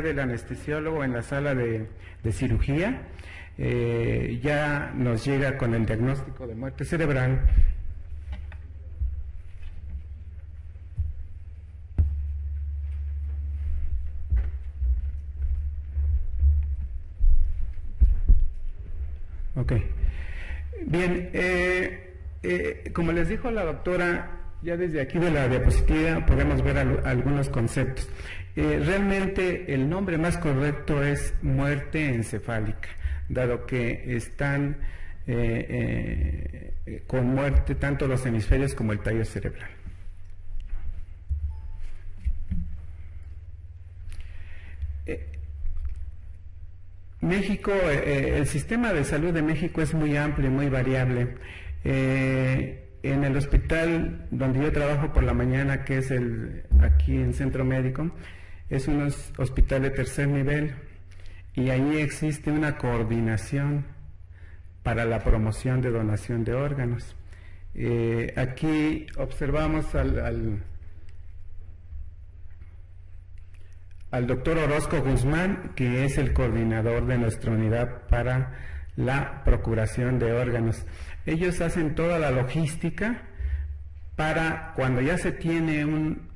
el anestesiólogo en la sala de cirugía. Ya nos llega con el diagnóstico de muerte cerebral. Ok. Bien, como les dijo la doctora, ya desde aquí de la diapositiva podemos ver algunos conceptos. Realmente el nombre más correcto es muerte encefálica, dado que están con muerte tanto los hemisferios como el tallo cerebral. México, el sistema de salud de México es muy amplio y muy variable. En el hospital donde yo trabajo por la mañana, que es aquí en Centro Médico, es un hospital de tercer nivel y ahí existe una coordinación para la promoción de donación de órganos. Aquí observamos al doctor Orozco Guzmán, que es el coordinador de nuestra unidad para la procuración de órganos. Ellos hacen toda la logística para cuando ya se tiene un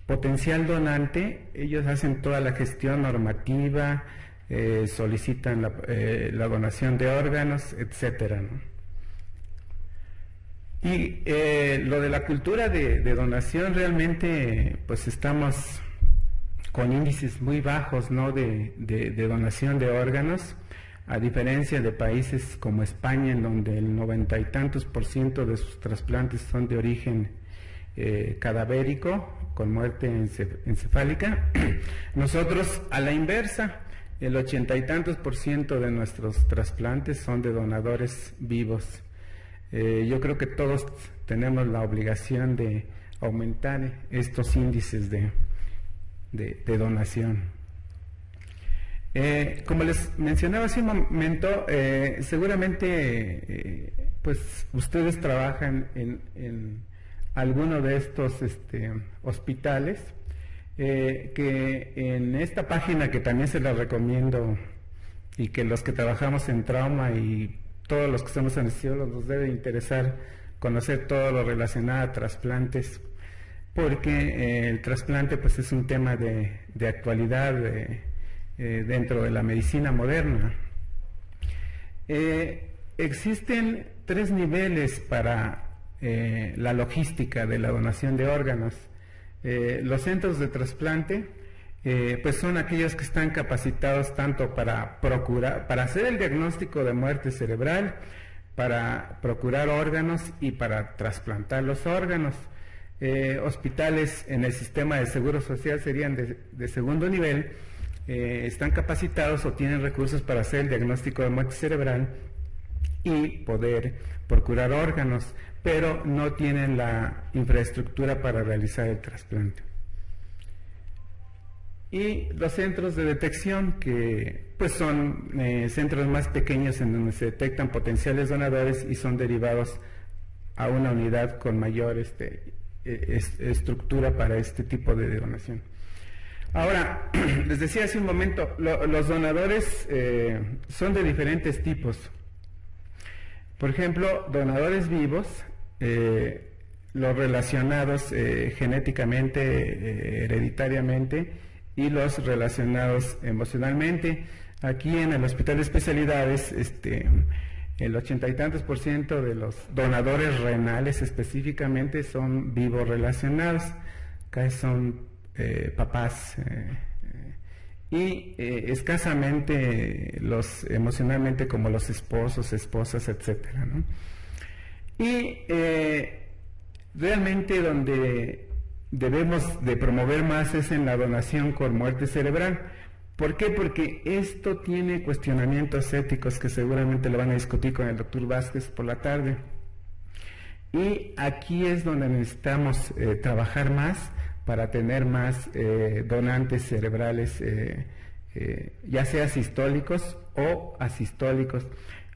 potencial donante, ellos hacen toda la gestión normativa, solicitan la donación de órganos, etcétera, ¿no? Y lo de la cultura de donación, realmente pues estamos con índices muy bajos, ¿no?, de donación de órganos, a diferencia de países como España, en donde el 90 y tantos % de sus trasplantes son de origen cadavérico, con muerte encefálica. Nosotros, a la inversa, el 80 y tantos % de nuestros trasplantes son de donadores vivos. Yo creo que todos tenemos la obligación de aumentar estos índices de donación. Como les mencionaba hace un momento, seguramente pues ustedes trabajan en alguno de estos hospitales, que en esta página, que también se la recomiendo, y que los que trabajamos en trauma y todos los que somos anestesiólogos nos debe interesar conocer todo lo relacionado a trasplantes, porque el trasplante pues es un tema de actualidad dentro de la medicina moderna. Existen 3 niveles para la logística de la donación de órganos. Los centros de trasplante pues son aquellos que están capacitados tanto para hacer el diagnóstico de muerte cerebral, para procurar órganos y para trasplantar los órganos. Hospitales en el sistema de seguro social serían de segundo nivel, están capacitados o tienen recursos para hacer el diagnóstico de muerte cerebral y poder procurar órganos, pero no tienen la infraestructura para realizar el trasplante. Y los centros de detección, que pues son centros más pequeños en donde se detectan potenciales donadores y son derivados a una unidad con mayor estructura para este tipo de donación. Ahora, les decía hace un momento, los donadores son de diferentes tipos. Por ejemplo, donadores vivos, los relacionados genéticamente, hereditariamente, y los relacionados emocionalmente. Aquí en el Hospital de Especialidades, el 80 y tantos % de los donadores renales específicamente son vivos relacionados. Acá son papás y escasamente los emocionalmente, como los esposos, esposas, etcétera, ¿no? Y realmente donde debemos de promover más es en la donación con muerte cerebral. ¿Por qué? Porque esto tiene cuestionamientos éticos que seguramente lo van a discutir con el doctor Vázquez por la tarde. Y aquí es donde necesitamos trabajar más para tener más donantes cerebrales, ya sea sistólicos o asistólicos.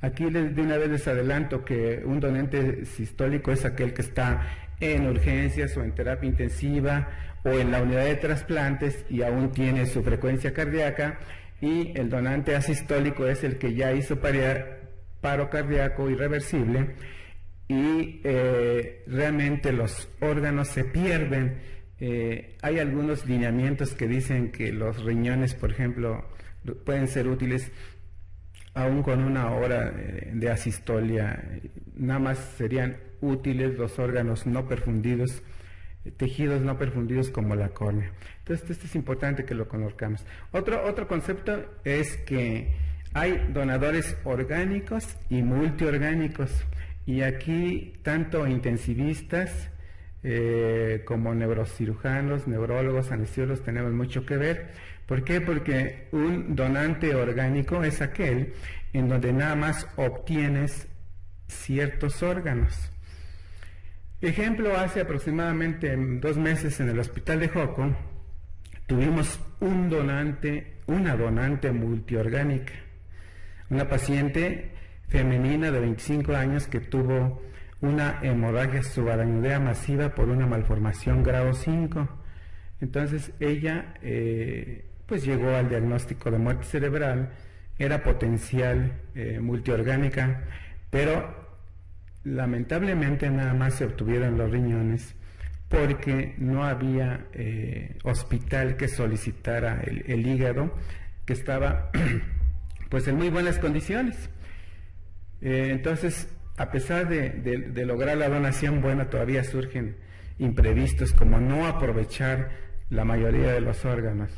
Aquí de una vez les adelanto que un donante sistólico es aquel que está en urgencias o en terapia intensiva o en la unidad de trasplantes y aún tiene su frecuencia cardíaca, y el donante asistólico es el que ya hizo paro cardíaco irreversible y realmente los órganos se pierden. Hay algunos lineamientos que dicen que los riñones, por ejemplo, pueden ser útiles aún con 1 hora de asistolia. Nada más serían útiles los órganos no perfundidos, tejidos no perfundidos como la córnea. Entonces esto es importante que lo conozcamos. Otro concepto es que hay donadores orgánicos y multiorgánicos, y aquí tanto intensivistas como neurocirujanos, neurólogos, anestesiólogos tenemos mucho que ver. ¿Por qué? Porque un donante orgánico es aquel en donde nada más obtienes ciertos órganos. Ejemplo, hace aproximadamente 2 meses en el hospital de Joco tuvimos una donante multiorgánica, una paciente femenina de 25 años que tuvo una hemorragia subaracnoidea masiva por una malformación grado 5. Entonces ella pues llegó al diagnóstico de muerte cerebral, era potencial multiorgánica, pero lamentablemente nada más se obtuvieron los riñones porque no había hospital que solicitara el hígado, que estaba pues en muy buenas condiciones. Entonces, a pesar de lograr la donación, bueno, todavía surgen imprevistos como no aprovechar la mayoría de los órganos.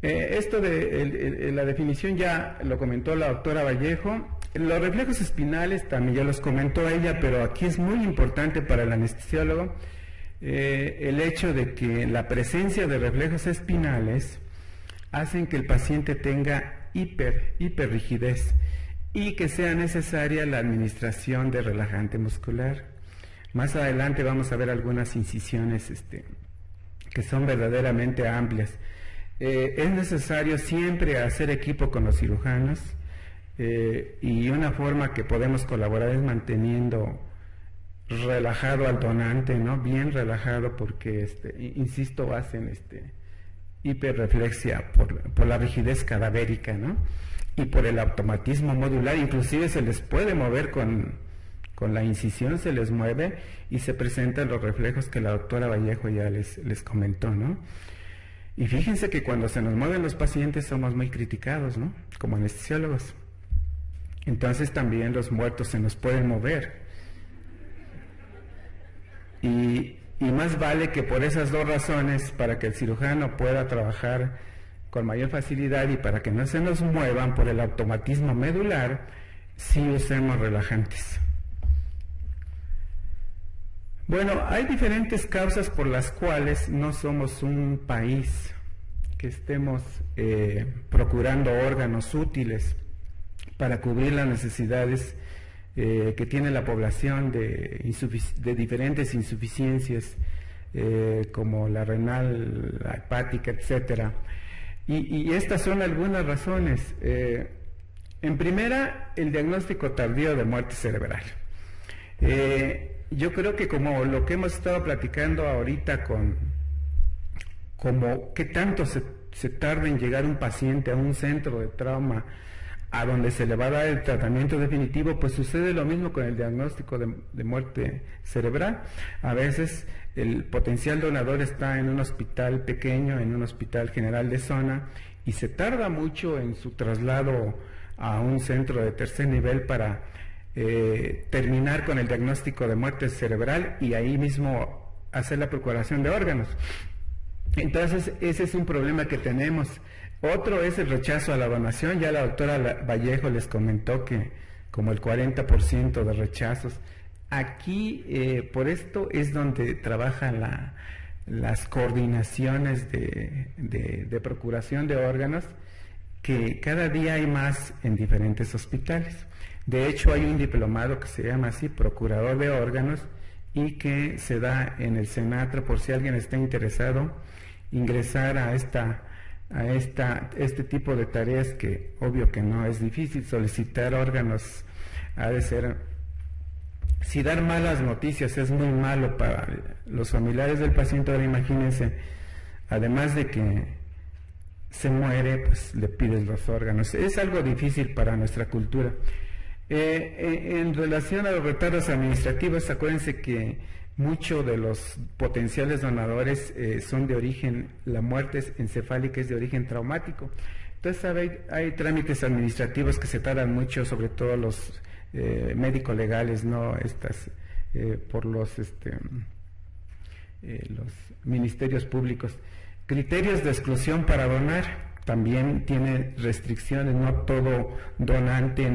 Esto de la definición ya lo comentó la doctora Vallejo. Los reflejos espinales también ya los comentó ella, pero aquí es muy importante para el anestesiólogo el hecho de que la presencia de reflejos espinales hacen que el paciente tenga hiperrigidez y que sea necesaria la administración de relajante muscular. Más adelante vamos a ver algunas incisiones que son verdaderamente amplias. Es necesario siempre hacer equipo con los cirujanos, y una forma que podemos colaborar es manteniendo relajado al donante, ¿no? Bien relajado, porque insisto, hacen hiperreflexia por la rigidez cadavérica, ¿no? Y por el automatismo modular, inclusive se les puede mover con la incisión, se les mueve y se presentan los reflejos que la doctora Vallejo ya les comentó, ¿no? Y fíjense que cuando se nos mueven los pacientes somos muy criticados, ¿no? Como anestesiólogos. Entonces también los muertos se nos pueden mover. Y más vale que por esas 2 razones, para que el cirujano pueda trabajar con mayor facilidad y para que no se nos muevan por el automatismo medular, sí usemos relajantes. Bueno, hay diferentes causas por las cuales no somos un país que estemos procurando órganos útiles para cubrir las necesidades que tiene la población de diferentes insuficiencias, como la renal, la hepática, etcétera. Y estas son algunas razones. En primera, el diagnóstico tardío de muerte cerebral. Yo creo que como lo que hemos estado platicando ahorita como qué tanto se tarda en llegar un paciente a un centro de trauma a donde se le va a dar el tratamiento definitivo, pues sucede lo mismo con el diagnóstico de muerte cerebral. A veces el potencial donador está en un hospital pequeño, en un hospital general de zona, y se tarda mucho en su traslado a un centro de tercer nivel para terminar con el diagnóstico de muerte cerebral y ahí mismo hacer la procuración de órganos. Entonces ese es un problema que tenemos. Otro es el rechazo a la donación. Ya la doctora Vallejo les comentó que como el 40% de rechazos. Aquí por esto es donde trabajan las coordinaciones de procuración de órganos, que cada día hay más en diferentes hospitales. De hecho, hay un diplomado que se llama así, Procurador de Órganos, y que se da en el Senatra, por si alguien está interesado, ingresar a este tipo de tareas, que obvio que no es difícil. Solicitar órganos ha de ser Si dar malas noticias es muy malo para los familiares del paciente, ahora imagínense, además de que se muere, pues le pides los órganos. Es algo difícil para nuestra cultura. En relación a los retardos administrativos, acuérdense que muchos de los potenciales donadores son de origen, la muerte encefálica es de origen traumático. Entonces hay trámites administrativos que se tardan mucho, sobre todo los médico-legales, ¿no? Por los ministerios públicos. Criterios de exclusión para donar, también tiene restricciones, no todo donante,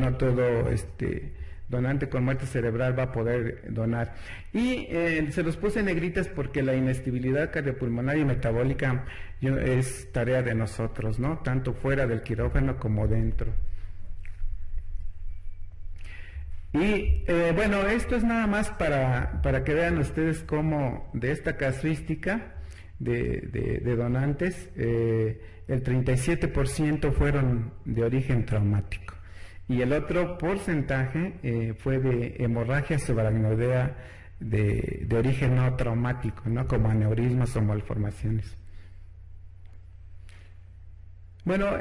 donante con muerte cerebral va a poder donar. Y se los puse en negritas porque la inestabilidad cardiopulmonar y metabólica es tarea de nosotros, ¿no? Tanto fuera del quirófano como dentro. Y bueno, esto es nada más para que vean ustedes cómo de esta casuística de donantes, el 37% fueron de origen traumático y el otro porcentaje fue de hemorragia subaracnoidea de origen no traumático, ¿no? Como aneurismas o malformaciones. Bueno,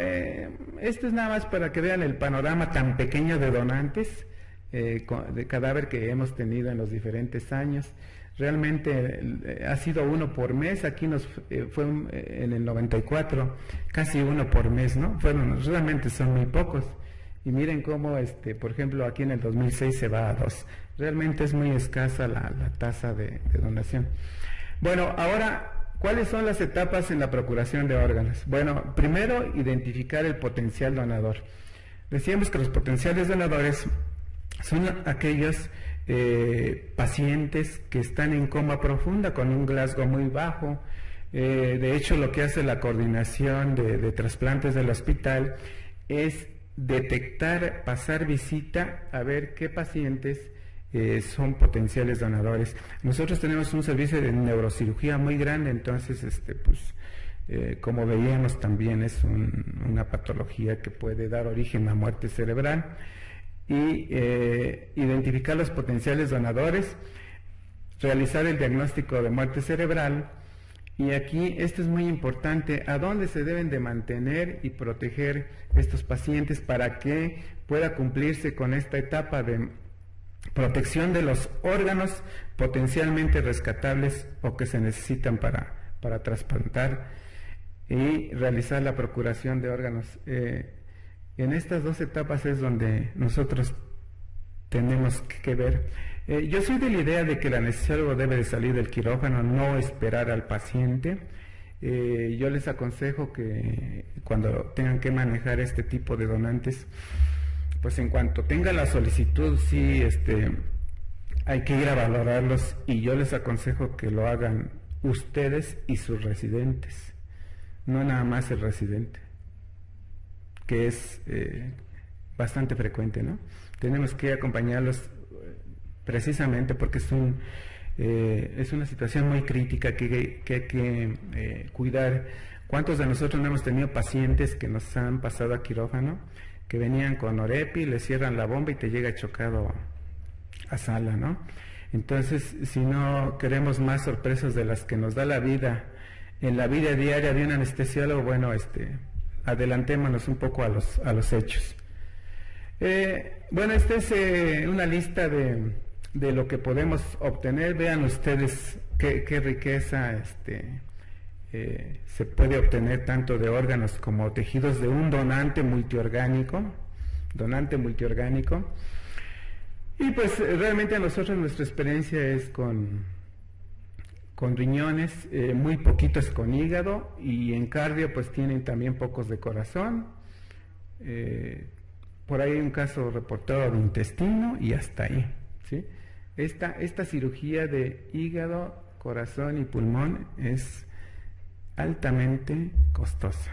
esto es nada más para que vean el panorama tan pequeño de donantes de cadáver que hemos tenido en los diferentes años. Realmente ha sido uno por mes, aquí fue en el 94, casi uno por mes, ¿no? Realmente son muy pocos. Y miren cómo, por ejemplo, aquí en el 2006 se va a 2. Realmente es muy escasa la tasa de donación. Bueno, ahora, ¿cuáles son las etapas en la procuración de órganos? Bueno, primero, identificar el potencial donador. Decíamos que los potenciales donadores son aquellos pacientes que están en coma profunda con un Glasgow muy bajo. De hecho, lo que hace la coordinación de trasplantes del hospital es detectar, pasar visita a ver qué pacientes son potenciales donadores. Nosotros tenemos un servicio de neurocirugía muy grande, entonces como veíamos también es una patología que puede dar origen a muerte cerebral. Y identificar los potenciales donadores, realizar el diagnóstico de muerte cerebral, y aquí esto es muy importante, a dónde se deben de mantener y proteger estos pacientes para que pueda cumplirse con esta etapa de protección de los órganos potencialmente rescatables o que se necesitan para trasplantar y realizar la procuración de órganos. En estas dos etapas es donde nosotros tenemos que ver. Yo soy de la idea de que el anestesiólogo debe de salir del quirófano, no esperar al paciente. Yo les aconsejo que cuando tengan que manejar este tipo de donantes, pues en cuanto tenga la solicitud, sí, hay que ir a valorarlos, y yo les aconsejo que lo hagan ustedes y sus residentes, no nada más el residente, que es bastante frecuente, ¿no? Tenemos que acompañarlos precisamente porque es una situación muy crítica que hay que cuidar. ¿Cuántos de nosotros no hemos tenido pacientes que nos han pasado a quirófano, que venían con Orepi, le cierran la bomba y te llega chocado a sala, ¿no? Entonces, si no queremos más sorpresas de las que nos da la vida, en la vida diaria de un anestesiólogo, bueno, adelantémonos un poco a los hechos. Bueno, esta es una lista de lo que podemos obtener. Vean ustedes qué riqueza se puede obtener tanto de órganos como tejidos de un donante multiorgánico. Y pues realmente a nosotros nuestra experiencia es con riñones, muy poquitos con hígado, y en cardio pues tienen también pocos de corazón. Por ahí hay un caso reportado de intestino y hasta ahí, ¿sí? Esta cirugía de hígado, corazón y pulmón es altamente costosa.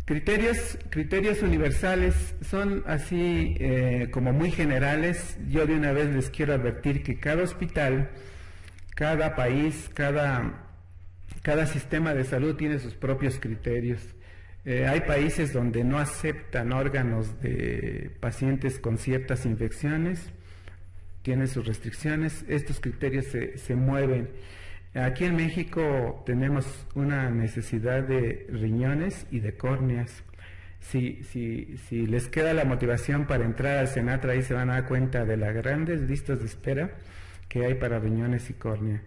Criterios universales son así como muy generales. Yo de una vez les quiero advertir que cada hospital, cada país, cada sistema de salud tiene sus propios criterios. Hay países donde no aceptan órganos de pacientes con ciertas infecciones, tienen sus restricciones, estos criterios se mueven. Aquí en México tenemos una necesidad de riñones y de córneas. Si les queda la motivación para entrar al Senatra, ahí se van a dar cuenta de las grandes listas de espera que hay para riñones y córnea.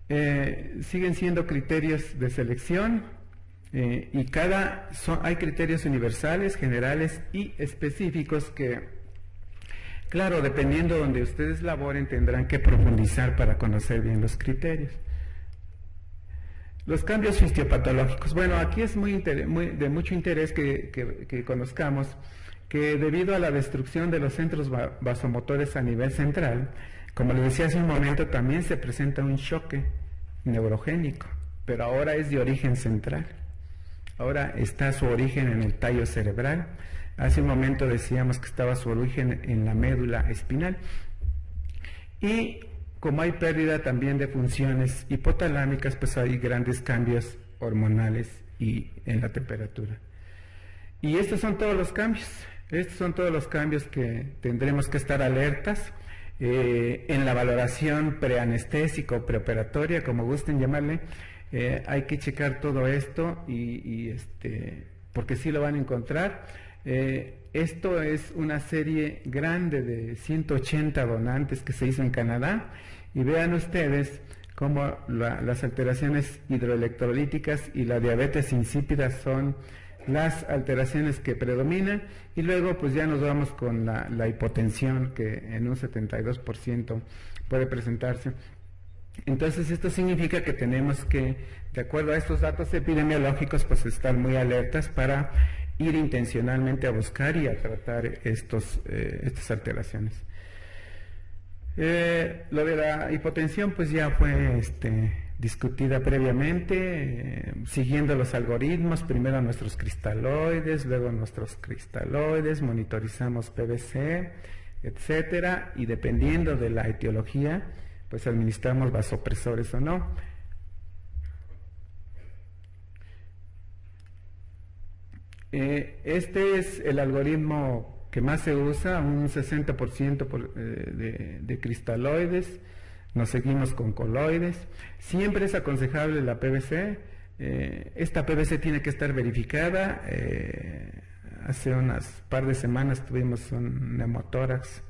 Siguen siendo criterios de selección y hay criterios universales, generales y específicos que, claro, dependiendo de donde ustedes laboren, tendrán que profundizar para conocer bien los criterios. Los cambios fisiopatológicos. Bueno, aquí es de mucho interés que conozcamos que debido a la destrucción de los centros vasomotores a nivel central, como les decía hace un momento, también se presenta un choque neurogénico, pero ahora es de origen central. Ahora está su origen en el tallo cerebral. Hace un momento decíamos que estaba su origen en la médula espinal. Y como hay pérdida también de funciones hipotalámicas, pues hay grandes cambios hormonales y en la temperatura. Y estos son todos los cambios. Estos son todos los cambios que tendremos que estar alertas en la valoración preanestésica o preoperatoria, como gusten llamarle. Hay que checar todo esto porque sí lo van a encontrar. Esto es una serie grande de 180 donantes que se hizo en Canadá y vean ustedes cómo las alteraciones hidroelectrolíticas y la diabetes insípida son las alteraciones que predominan, y luego pues ya nos vamos con la hipotensión, que en un 72% puede presentarse. Entonces esto significa que tenemos que, de acuerdo a estos datos epidemiológicos, pues estar muy alertas para ir intencionalmente a buscar y a tratar estas alteraciones. Lo de la hipotensión pues ya fue discutida previamente, siguiendo los algoritmos, primero nuestros cristaloides, luego nuestros cristaloides, monitorizamos PVC, etcétera, y dependiendo de la etiología, pues administramos vasopresores o no. Este es el algoritmo que más se usa, un 60% de cristaloides. Nos seguimos con coloides. Siempre es aconsejable la PVC. Esta PVC tiene que estar verificada. Hace unas par de semanas tuvimos un neumotórax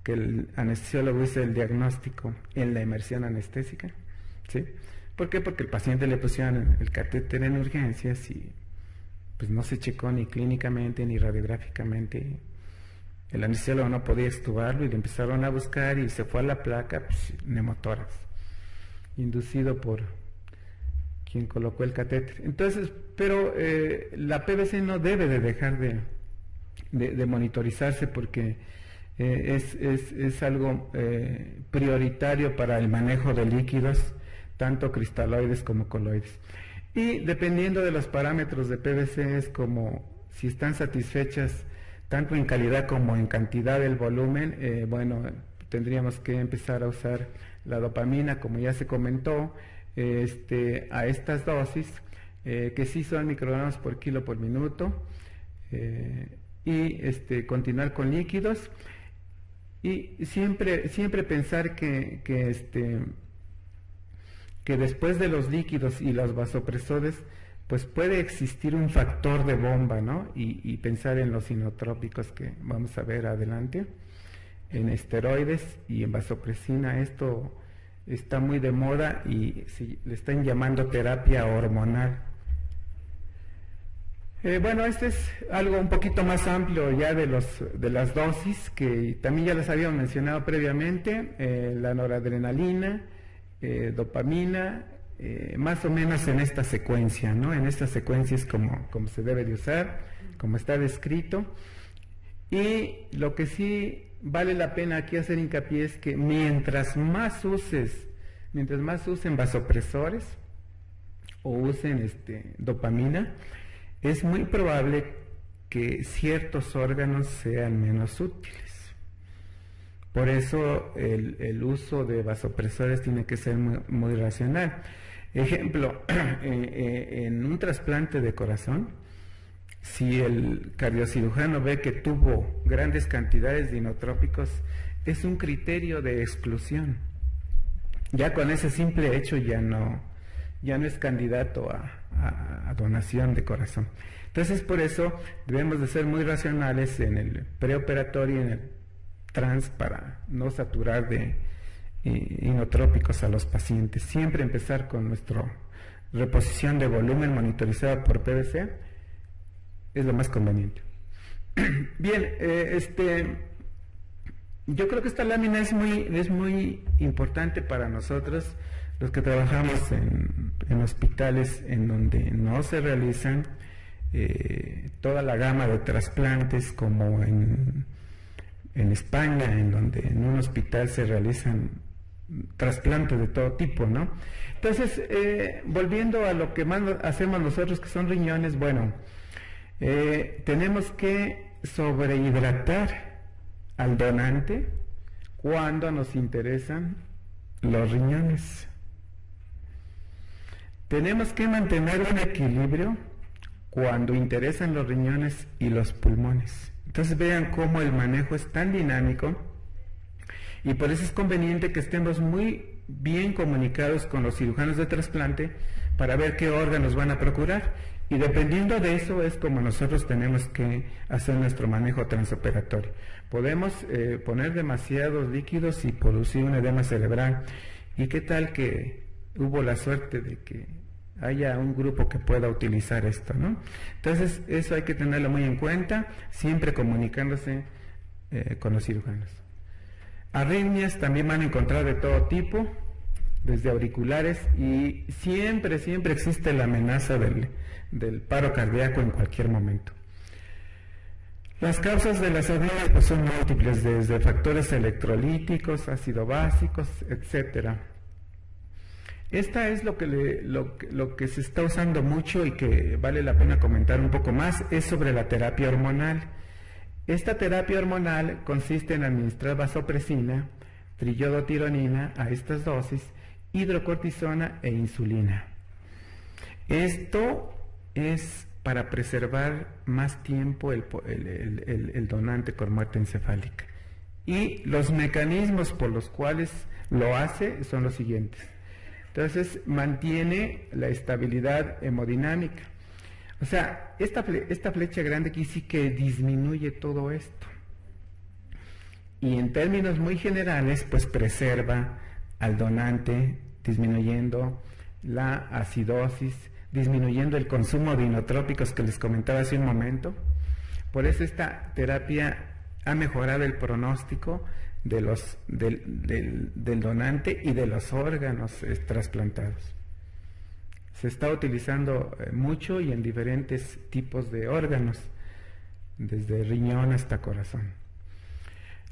que el anestesiólogo hizo el diagnóstico en la inmersión anestésica. ¿Sí? ¿Por qué? Porque el paciente le pusieron el catéter en urgencias y pues no se checó ni clínicamente ni radiográficamente. El anestesiólogo no podía extubarlo y le empezaron a buscar y se fue a la placa, pues, neumotórax, inducido por quien colocó el catéter. Entonces, pero la PVC no debe de dejar de monitorizarse porque es algo prioritario para el manejo de líquidos, tanto cristaloides como coloides. Y dependiendo de los parámetros de PVC es como si están satisfechas tanto en calidad como en cantidad del volumen. Bueno, tendríamos que empezar a usar la dopamina, como ya se comentó, a estas dosis, que sí son microgramos por kilo por minuto, y continuar con líquidos, y siempre pensar que después de los líquidos y los vasopresores, pues puede existir un factor de bomba, ¿no? Y pensar en los inotrópicos que vamos a ver adelante, en esteroides y en vasopresina. Esto está muy de moda y le están llamando terapia hormonal. Bueno, este es algo un poquito más amplio ya de las dosis, que también ya les habíamos mencionado previamente, la noradrenalina, dopamina, más o menos en esta secuencia, ¿no? En esta secuencia es como se debe de usar, como está descrito. Y lo que sí vale la pena aquí hacer hincapié es que mientras más usen vasopresores o usen dopamina, es muy probable que ciertos órganos sean menos útiles. Por eso el uso de vasopresores tiene que ser muy, muy racional. Ejemplo, en un trasplante de corazón, si el cardiocirujano ve que tuvo grandes cantidades de inotrópicos, es un criterio de exclusión. Ya con ese simple hecho ya no es candidato a donación de corazón. Entonces, por eso debemos de ser muy racionales en el preoperatorio y en el trans para no saturar de inotrópicos a los pacientes. Siempre empezar con nuestra reposición de volumen monitorizada por PVC es lo más conveniente. Bien, yo creo que esta lámina es muy importante para nosotros, los que trabajamos en hospitales en donde no se realizan toda la gama de trasplantes, como en España, en donde en un hospital se realizan trasplantes de todo tipo, ¿no? Entonces, volviendo a lo que más hacemos nosotros, que son riñones, bueno, tenemos que sobrehidratar al donante cuando nos interesan los riñones. Tenemos que mantener un equilibrio cuando interesan los riñones y los pulmones. Entonces vean cómo el manejo es tan dinámico, y por eso es conveniente que estemos muy bien comunicados con los cirujanos de trasplante para ver qué órganos van a procurar, y dependiendo de eso es como nosotros tenemos que hacer nuestro manejo transoperatorio. Podemos poner demasiados líquidos y producir un edema cerebral, y qué tal que hubo la suerte de que haya un grupo que pueda utilizar esto, ¿no? Entonces eso hay que tenerlo muy en cuenta, siempre comunicándose con los cirujanos. Arritmias también van a encontrar de todo tipo, desde auriculares, y siempre existe la amenaza del paro cardíaco en cualquier momento. Las causas de las arritmias pues son múltiples, desde factores electrolíticos, ácido básicos, etcétera. Esta es lo que se está usando mucho y que vale la pena comentar un poco más, es sobre la terapia hormonal. Esta terapia hormonal consiste en administrar vasopresina, triiodotironina a estas dosis, hidrocortisona e insulina. Esto es para preservar más tiempo el donante con muerte encefálica. Y los mecanismos por los cuales lo hace son los siguientes. Entonces, mantiene la estabilidad hemodinámica. O sea, esta flecha grande aquí sí que disminuye todo esto. Y en términos muy generales, pues preserva al donante, disminuyendo la acidosis, disminuyendo el consumo de inotrópicos que les comentaba hace un momento. Por eso esta terapia ha mejorado el pronóstico del donante y de los órganos trasplantados. Se está utilizando mucho y en diferentes tipos de órganos, desde riñón hasta corazón.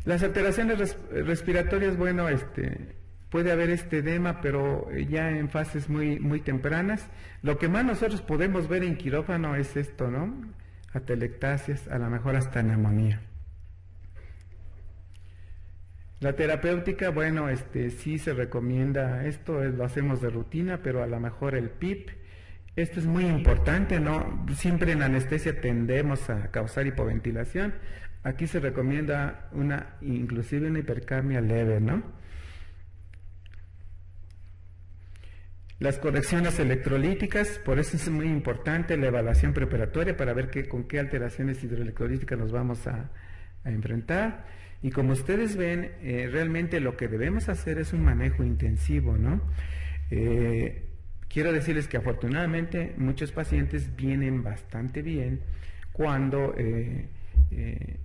Las alteraciones respiratorias, bueno, puede haber edema, pero ya en fases muy tempranas. Lo que más nosotros podemos ver en quirófano es esto, ¿no? Atelectasias, a lo mejor hasta neumonía. La terapéutica, bueno, sí se recomienda esto, lo hacemos de rutina, pero a lo mejor el PIP, esto es muy importante, ¿no? Siempre en anestesia tendemos a causar hipoventilación. Aquí se recomienda inclusive una hipercapnia leve, ¿no? Las correcciones electrolíticas, por eso es muy importante la evaluación preoperatoria para ver con qué alteraciones hidroelectrolíticas nos vamos a enfrentar. Y como ustedes ven, realmente lo que debemos hacer es un manejo intensivo, ¿no? Quiero decirles que afortunadamente muchos pacientes vienen bastante bien cuando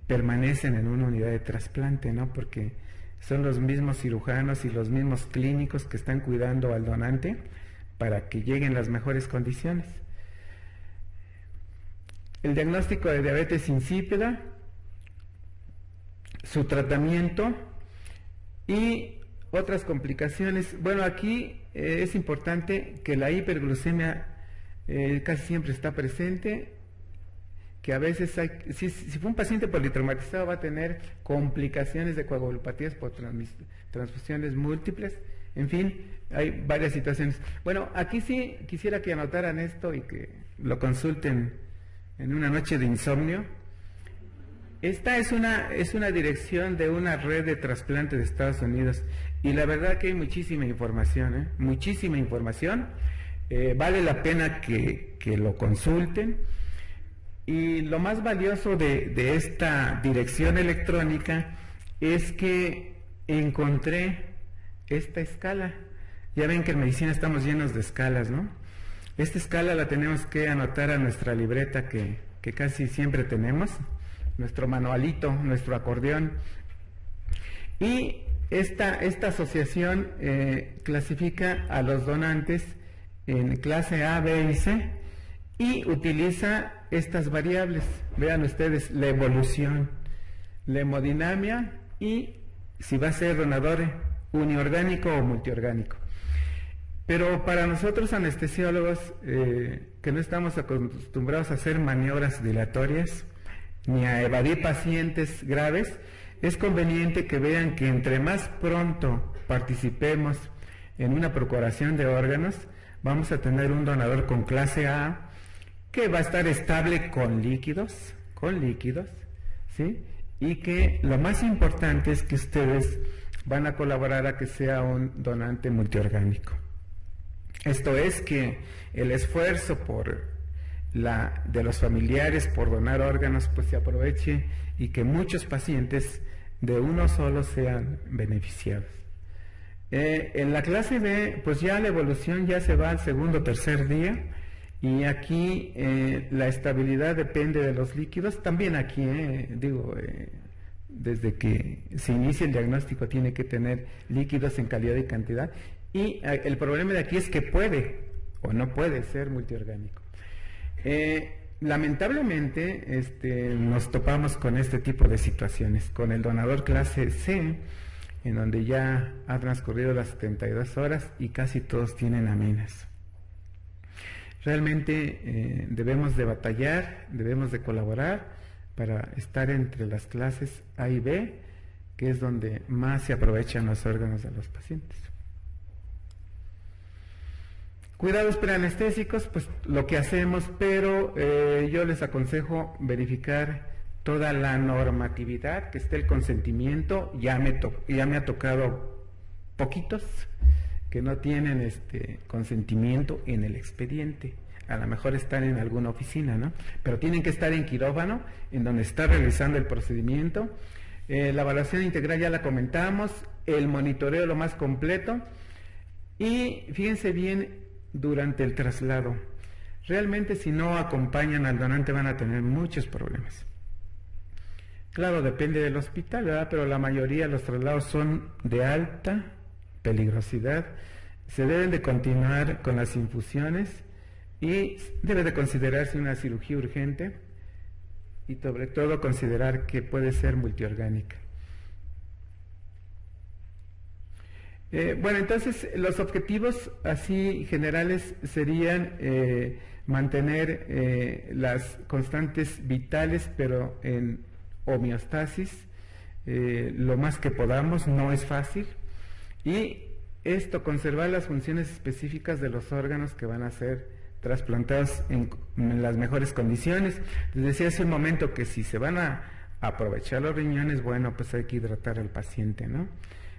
permanecen en una unidad de trasplante, ¿no? Porque son los mismos cirujanos y los mismos clínicos que están cuidando al donante para que lleguen las mejores condiciones. El diagnóstico de diabetes insípida, su tratamiento y otras complicaciones. Bueno, aquí es importante que la hiperglucemia casi siempre está presente, que a veces si fue un paciente politraumatizado va a tener complicaciones de coagulopatías por transfusiones múltiples, En fin, hay varias situaciones. Bueno, aquí sí quisiera que anotaran esto y que lo consulten en una noche de insomnio. Esta es una dirección de una red de trasplante de Estados Unidos y la verdad que hay muchísima información, muchísima información. Vale la pena que lo consulten. Y lo más valioso de esta dirección electrónica es que encontré esta escala. Ya ven que en medicina estamos llenos de escalas, ¿no? Esta escala la tenemos que anotar a nuestra libreta que casi siempre tenemos, nuestro manualito, nuestro acordeón. Y esta asociación clasifica a los donantes en clase A, B y C y utiliza estas variables. Vean ustedes, la evolución, la hemodinamia y si va a ser donador uniorgánico o multiorgánico. Pero para nosotros anestesiólogos que no estamos acostumbrados a hacer maniobras dilatorias ni a evadir pacientes graves, es conveniente que vean que entre más pronto participemos en una procuración de órganos, vamos a tener un donador con clase A que va a estar estable con líquidos, ¿sí? Y que lo más importante es que ustedes van a colaborar a que sea un donante multiorgánico. Esto es que el esfuerzo de los familiares por donar órganos pues se aproveche y que muchos pacientes de uno solo sean beneficiados. En la clase B pues ya la evolución ya se va al segundo o tercer día y aquí la estabilidad depende de los líquidos. También aquí desde que se inicia el diagnóstico tiene que tener líquidos en calidad y cantidad. Y el problema de aquí es que puede o no puede ser multiorgánico. Lamentablemente nos topamos con este tipo de situaciones, con el donador clase C, en donde ya ha transcurrido las 72 horas y casi todos tienen aminas. Realmente debemos de batallar, debemos de colaborar para estar entre las clases A y B, que es donde más se aprovechan los órganos de los pacientes. Cuidados preanestésicos, pues lo que hacemos, pero yo les aconsejo verificar toda la normatividad, que esté el consentimiento. Ya me ha tocado poquitos que no tienen consentimiento en el expediente. A lo mejor están en alguna oficina, ¿no? Pero tienen que estar en quirófano, en donde está realizando el procedimiento. La evaluación integral ya la comentamos, el monitoreo lo más completo. Y fíjense bien, durante el traslado, realmente si no acompañan al donante van a tener muchos problemas. Claro, depende del hospital, ¿verdad? Pero la mayoría de los traslados son de alta peligrosidad. Se deben de continuar con las infusiones y debe de considerarse una cirugía urgente y sobre todo considerar que puede ser multiorgánica. Bueno, entonces los objetivos así generales serían mantener las constantes vitales, pero en homeostasis lo más que podamos. No es fácil. Y esto, conservar las funciones específicas de los órganos que van a ser trasplantados en las mejores condiciones. Les decía hace un momento que si se van a aprovechar los riñones, bueno, pues hay que hidratar al paciente, ¿no?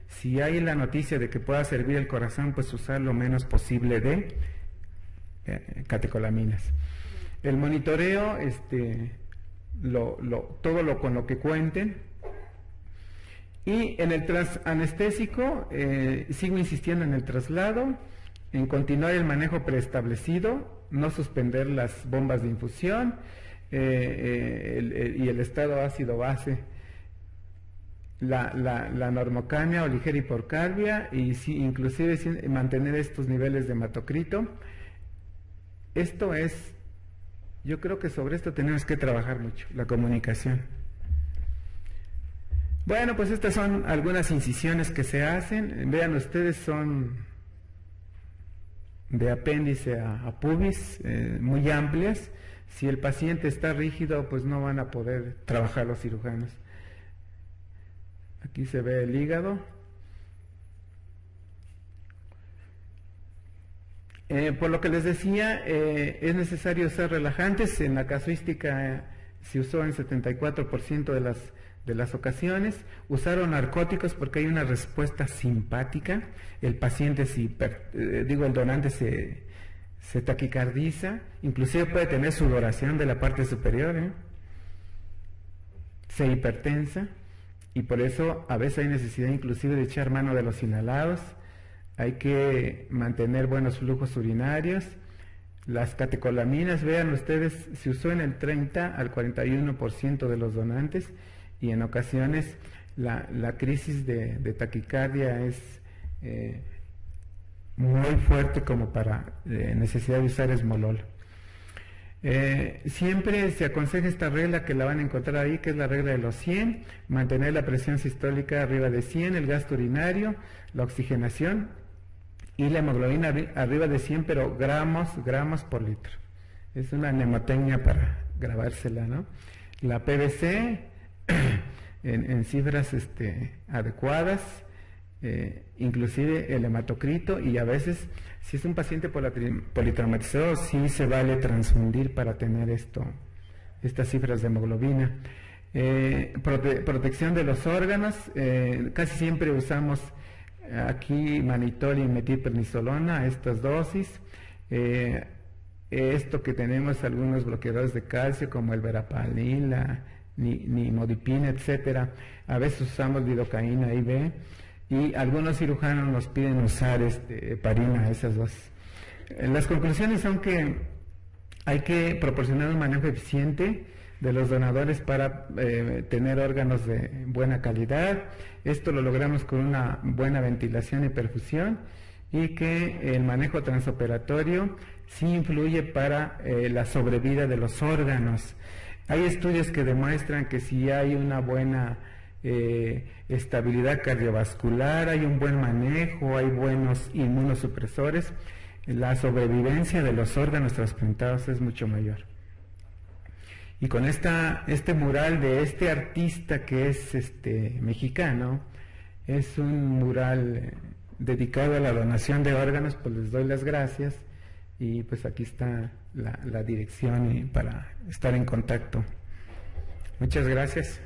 Si hay la noticia de que pueda servir el corazón, pues usar lo menos posible de catecolaminas. El monitoreo, todo lo con lo que cuenten. Y en el transanestésico, sigo insistiendo en el traslado, en continuar el manejo preestablecido, no suspender las bombas de infusión y el estado ácido-base. La normocamia o ligera hipercarbia y inclusive mantener estos niveles de hematocrito. Esto es, yo creo que sobre esto tenemos que trabajar mucho, la comunicación. Bueno, pues estas son algunas incisiones que se hacen. Vean ustedes, son de apéndice a pubis, muy amplias. Si el paciente está rígido, pues no van a poder trabajar los cirujanos. Aquí se ve el hígado. Por lo que les decía, es necesario usar relajantes. En la casuística se usó en 74% de las ocasiones. Usaron narcóticos porque hay una respuesta simpática. El paciente, el donante se taquicardiza, inclusive puede tener sudoración de la parte superior, se hipertensa, y por eso a veces hay necesidad inclusive de echar mano de los inhalados. Hay que mantener buenos flujos urinarios. Las catecolaminas, vean ustedes, se usó en el 30 al 41% de los donantes, y en ocasiones la crisis de taquicardia es muy fuerte como para necesidad de usar esmolol. Siempre se aconseja esta regla que la van a encontrar ahí, que es la regla de los 100, mantener la presión sistólica arriba de 100, el gasto urinario, la oxigenación y la hemoglobina arriba de 100, pero gramos por litro. Es una mnemotecnia para grabársela, ¿no? La PVC en cifras adecuadas, inclusive el hematocrito, y a veces si es un paciente politraumatizado sí se vale transfundir para tener estas cifras de hemoglobina. Protección de los órganos, casi siempre usamos aquí manitol y metilprednisolona, estas dosis. Esto que tenemos algunos bloqueadores de calcio como el verapamil, nimodipina, etcétera. A veces usamos lidocaína IV, y algunos cirujanos nos piden usar heparina, esas dos. Las conclusiones son que hay que proporcionar un manejo eficiente de los donadores para tener órganos de buena calidad. Esto lo logramos con una buena ventilación y perfusión, y que el manejo transoperatorio sí influye para la sobrevida de los órganos. Hay estudios que demuestran que si hay una buena estabilidad cardiovascular, hay un buen manejo, hay buenos inmunosupresores, la sobrevivencia de los órganos trasplantados es mucho mayor. Y con este mural de este artista que es mexicano, es un mural dedicado a la donación de órganos, pues les doy las gracias, y pues aquí está la dirección para estar en contacto. Muchas gracias.